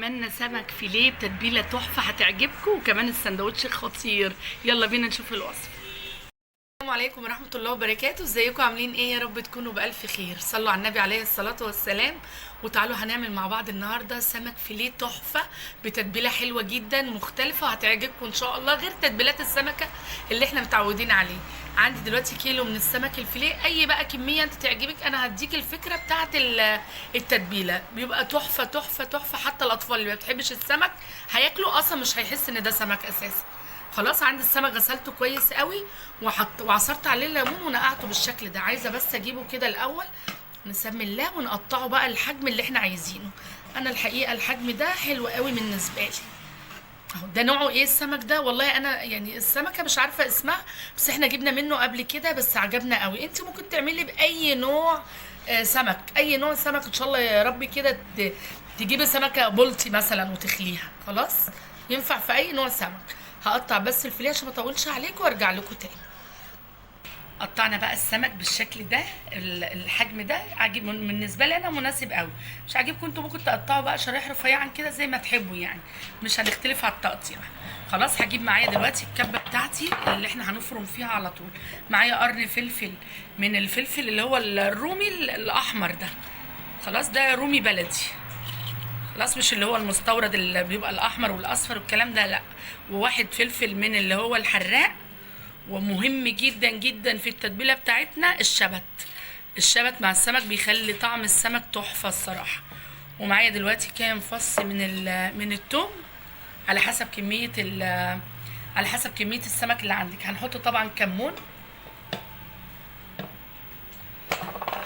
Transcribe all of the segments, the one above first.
عملنا سمك فيليه بتتبيله تحفه هتعجبكم، وكمان السندوتش خطير. يلا بينا نشوف الوصفه. السلام عليكم ورحمه الله وبركاته. ازيكم عاملين ايه؟ يا رب تكونوا بالف خير. صلوا على النبي عليه الصلاه والسلام. وتعالوا هنعمل مع بعض النهارده سمك فيليه تحفه بتتبيله حلوه جدا مختلفه، وهتعجبكم ان شاء الله غير تتبيلات السمكه اللي احنا متعودين عليه. عندي دلوقتي كيلو من السمك الفيليه، اي بقى كميه انت تعجبك. انا هديك الفكره بتاعه التتبيله، بيبقى تحفه تحفه تحفه. حتى الاطفال اللي ما بتحبش السمك هياكلوا اصلا، مش هيحس ان ده سمك اساسا. خلاص، عندي السمك غسلته كويس قوي وعصرت عليه الليمون ونقعته بالشكل ده. عايزه بس اجيبه كده الاول، نسمي الله ونقطعه بقى الحجم اللي احنا عايزينه. انا الحقيقه الحجم ده حلو قوي بالنسبه لي. اهو ده نوعه ايه السمك ده؟ والله انا يعني السمكه مش عارفه اسمها، بس احنا جبنا منه قبل كده بس عجبنا قوي. انت ممكن تعملي باي نوع سمك، اي نوع سمك ان شاء الله يا رب كده. تجيبي سمكه بلطي مثلا وتخليها، خلاص ينفع في اي نوع سمك. هقطع بس الفيليه عشان ما اطولش عليكم وارجع لكم تاني. قطعنا بقى السمك بالشكل ده، الحجم ده عاجب بالنسبه لي انا، مناسب قوي. مش عاجبكم انتوا ممكن تقطعوا بقى شرايح رفيعا كده زي ما تحبوا، يعني مش هنختلف على التقطيع. خلاص، هجيب معايا دلوقتي الكبه بتاعتي اللي احنا هنفرم فيها على طول. معايا قرن فلفل من الفلفل اللي هو الرومي الاحمر ده. خلاص، ده رومي بلدي. خلاص، مش اللي هو المستورد اللي بيبقى الاحمر والاصفر والكلام ده، لا. وواحد فلفل من اللي هو الحراق. ومهم جدا جدا في التتبيله بتاعتنا الشبت. الشبت مع السمك بيخلي طعم السمك تحفه الصراحه. ومعايا دلوقتي كام فص من الثوم، على حسب كميه السمك اللي عندك. هنحط طبعا كمون،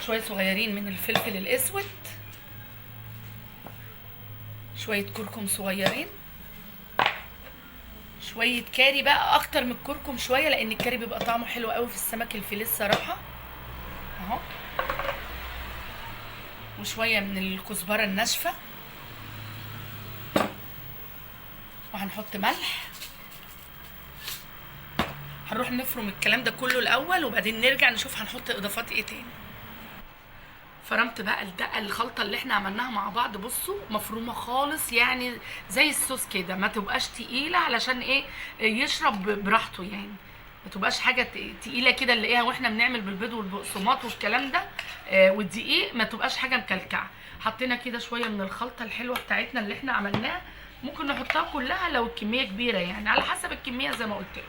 شويه صغيرين من الفلفل الاسود، شويه كركم صغيرين، شويه كاري بقى اكتر من الكركم شويه، لان الكاري بيبقى طعمه حلو قوي في السمك الفيليه الصراحه. اهو، وشويه من الكزبره الناشفه، وهنحط ملح. هنروح نفرم الكلام ده كله الاول، وبعدين نرجع نشوف هنحط اضافات ايه تاني. فرمت بقى الدقه الخلطه اللي احنا عملناها مع بعض. بصوا، مفرومه خالص يعني زي الصوص كده، ما تبقاش تقيله علشان ايه؟ يشرب براحته يعني. ما تبقاش حاجه تقيله كده نلاقيها واحنا بنعمل بالبيض والبقسماط والكلام ده والدقيق، ما تبقاش حاجه مكلكعه. حطينا كده شويه من الخلطه الحلوه بتاعتنا اللي احنا عملناها. ممكن نحطها كلها لو الكميه كبيره، يعني على حسب الكميه زي ما قلت لكم.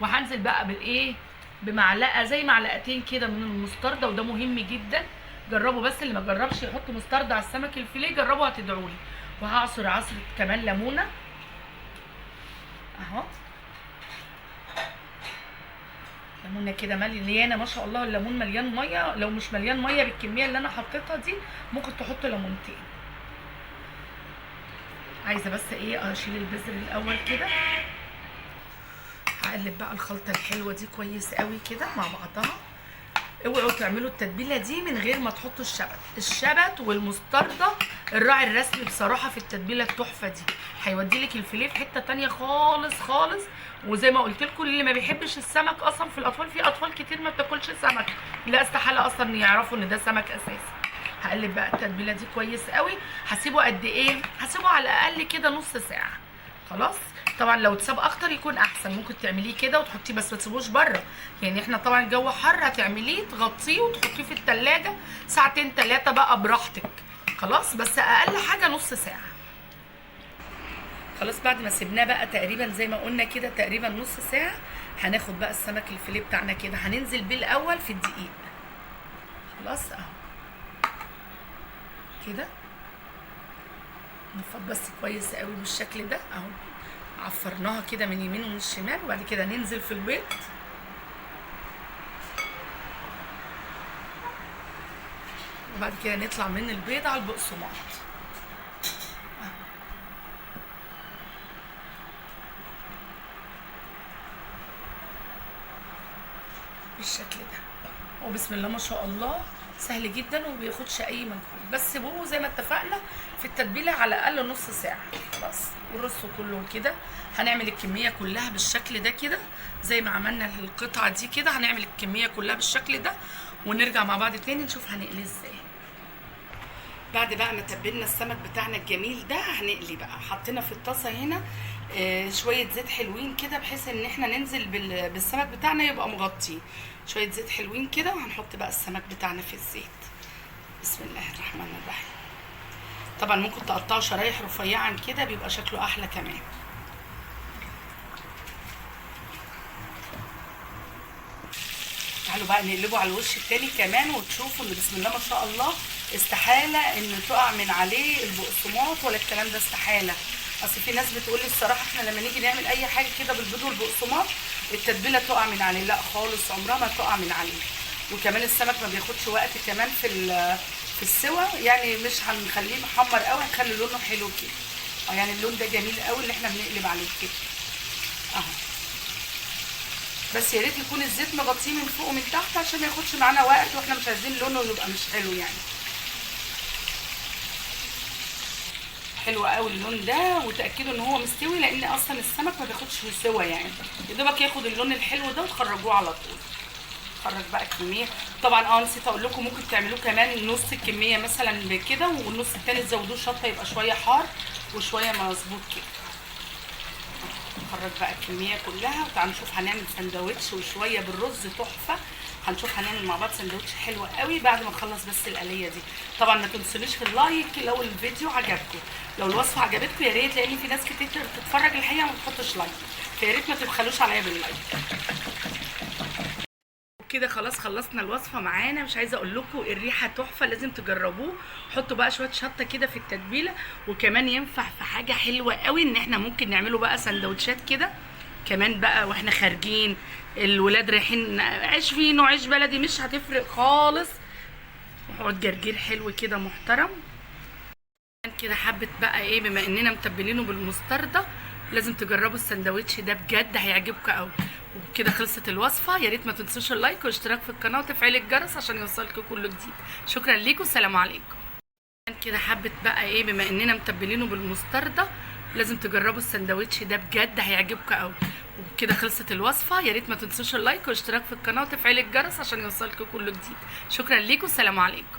وهنزل بقى بالايه؟ بمعلقه زي معلقتين كده من المستردة، وده مهم جدا. جربوا، بس اللي ما جربش يحط مستردة على السمك الفيليه جربوا هتدعوا لي. وهعصر عصره كمان ليمونه اهو. ليمونه كده مليانه ما شاء الله. الليمون مليان ميه، لو مش مليان ميه بالكميه اللي انا حطيتها دي ممكن تحطوا ليمونتين. عايزه بس ايه؟ اشيل البذر الاول كده. هقلب بقى الخلطه الحلوه دي كويس قوي كده مع بعضها. اوعوا تعملوا التتبيله دي من غير ما تحطوا الشبت والمستردة. الراعي الرسمي بصراحه في التتبيله التحفه دي هيودي لك الفيليه في حته تانية خالص خالص. وزي ما قلت لكم، اللي ما بيحبش السمك اصلا في الاطفال، في اطفال كتير ما بتاكلش سمك، لا استحاله اصلا يعرفوا ان ده سمك اساسا. هقلب بقى التتبيله دي كويس قوي. هسيبه قد ايه؟ هسيبه على الاقل كده نص ساعه. خلاص، طبعا لو اتساب اكتر يكون احسن. ممكن تعمليه كده وتحطيه، بس ما تسيبوش بره، يعني احنا طبعا الجو حر. هتعمليه تغطيه وتحطيه في التلاجة ساعتين 3 بقى براحتك. خلاص، بس اقل حاجه نص ساعه. خلاص، بعد ما سيبناه بقى تقريبا زي ما قلنا كده تقريبا نص ساعه، هناخد بقى السمك الفيليه بتاعنا كده، هننزل بيه الاول في الدقيق. خلاص اهو كده، نفض بس كويس قوي بالشكل ده اهو. عفرناها كده من يمين ومن الشمال، وبعد كده ننزل في البيض. وبعد كده نطلع من البيض على البقسماط بالشكل ده. وبسم الله ما شاء الله، سهل جدا وما بياخدش اي مجهود. بس سيبوه زي ما اتفقنا في التتبيله على الاقل نص ساعه. خلاص، ورصه كله كده. هنعمل الكميه كلها بالشكل ده كده، زي ما عملنا القطعه دي كده. هنعمل الكميه كلها بالشكل ده ونرجع مع بعض تاني نشوف هنقليه ازاي. بعد بقى ما تبلنا السمك بتاعنا الجميل ده هنقلي بقى. حطينا في الطاسه هنا شويه زيت حلوين كده، بحيث ان احنا ننزل بالسمك بتاعنا يبقى مغطي. شويه زيت حلوين كده، وهنحط بقى السمك بتاعنا في الزيت. بسم الله الرحمن الرحيم. طبعا ممكن تقطعه شرايح رفيعا كده، بيبقى شكله احلى كمان. تعالوا بقى نقلبه على الوش التاني كمان، وتشوفوا ان بسم الله ما شاء الله استحاله ان تقع من عليه البقسماط ولا الكلام ده، استحاله. اصل في ناس بتقول لي الصراحه احنا لما نيجي نعمل اي حاجه كده بالبيض والبقسماط التتبيله تقع من عليه. لا خالص، عمرها ما تقع من عليه. وكمان السمك ما بياخدش وقت كمان في السوى، يعني مش هنخليه محمر قوي، هنخلي لونه حلو كده. يعني اللون ده جميل قوي اللي احنا بنقلب عليه كده اهو. بس يا ريت يكون الزيت مغطيه من فوق ومن تحت عشان ما ياخدش معانا وقت، واحنا مش عايزين لونه يبقى مش حلو يعني. حلو قوي اللون ده، وتاكدوا ان هو مستوي، لان اصلا السمك ما بياخدش سوا يعني، يا دوبك ياخد اللون الحلو ده وتخرجوه على طول. خرج بقى كميه. طبعا نسيت اقول لكم ممكن تعملوه كمان نص الكميه مثلا بكده، والنص التاني تزودوه شطه يبقى شويه حار وشويه مظبوط كده. نخرج بقى الكميه كلها، وتعالوا نشوف هنعمل سندوتش وشويه بالرز تحفه. هنشوف هنعمل مع بعض سندوتش حلو قوي بعد ما نخلص بس القليه دي. طبعا ما تنسونيش في اللايك لو الفيديو عجبكم، لو الوصفه عجبتكم يا ريت، لان في ناس كتير تتفرج الحقيقه وما تحطش لايك، فيا ريت ما تبخلوش عليا باللايك. كده خلاص خلصنا الوصفه معانا. مش عايزه اقول لكم الريحه تحفه، لازم تجربوه. حطوا بقى شويه شطه كده في التتبيله، وكمان ينفع في حاجه حلوه قوي ان احنا ممكن نعمله بقى سندوتشات كده كمان بقى واحنا خارجين، الولاد رايحين عيش فينو عيش بلدي مش هتفرق خالص. وحط جرجير حلو كده محترم كده. حبه بقى ايه، بما اننا متبلينه بالمستردة لازم تجربوا السندوتش ده بجد هيعجبكم قوي. وكده خلصت الوصفه. يا ريت ما تنسوش اللايك والاشتراك في القناه وتفعيل الجرس عشان يوصلكم كل جديد. شكرا ليكم، سلام عليكم. كده حبه بقى ايه، بما اننا متبلينه بالمستردة لازم تجربوا السندوتش ده بجد هيعجبكم قوي. وكده خلصت الوصفه. يا ريت ما تنسوش اللايك والاشتراك في القناه وتفعيل الجرس عشان يوصلكم كل جديد. شكرا ليكم، سلام عليكم.